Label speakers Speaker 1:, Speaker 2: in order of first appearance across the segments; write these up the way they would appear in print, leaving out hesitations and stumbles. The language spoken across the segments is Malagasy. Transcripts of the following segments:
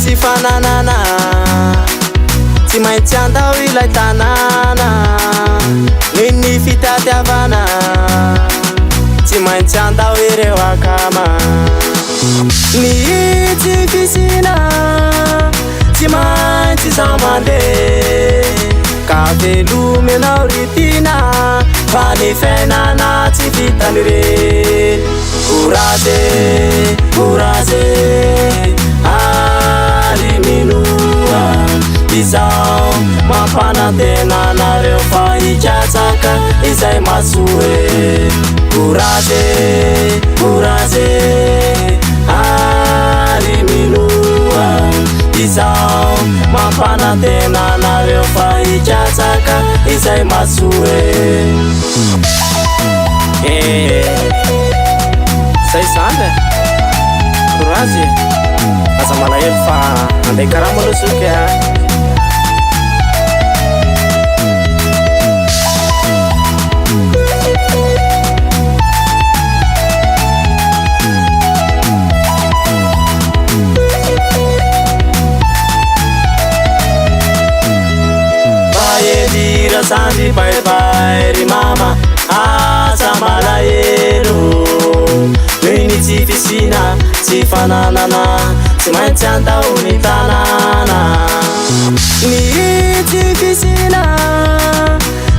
Speaker 1: tsy fananana tsy maintsy andao ilay tanàna ny fitadiavana tsy maintsy andao ireo akama ny tsy fisina tsy maintsy zaho mandeha ka velomy anao ritina fa ny fiainana tsy vitany reny courage ary minoa izao mampanantena anareo fa hitratsaka izay masoe courage ary minoa izao mampanantena anareo fa hitratsaka izay masoe zay zany courage aza malahelo fa andeha karama aloha soky Baedira sandi bye bye ri mama aza malahelo Nini tsy fisina tsy fananana tsy maintsy andao ny tanàna ny tsy fisina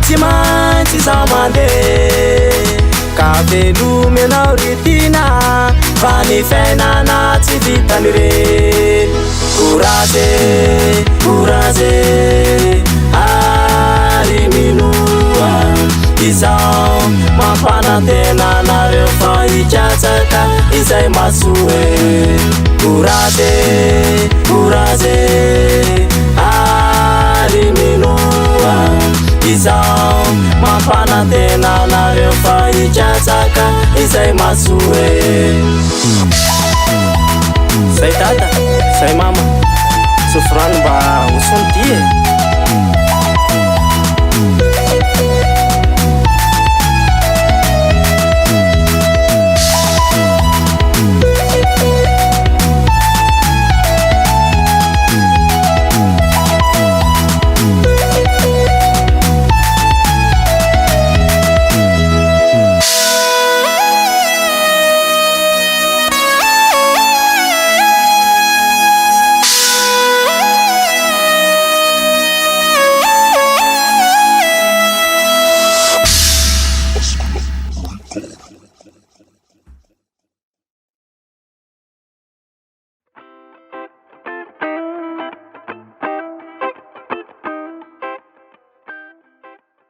Speaker 1: tsy maintsy zaho mandeha ka velomy anao ritina fa ny fiainana tsy vitany reny courage ary minoa izao mampanantena anareo fa hitratsaka izay masoe courage ary minoa izao mampanantena anareo fa hitratsaka izay masoe zay tata zay mama sofrano mba hosony ty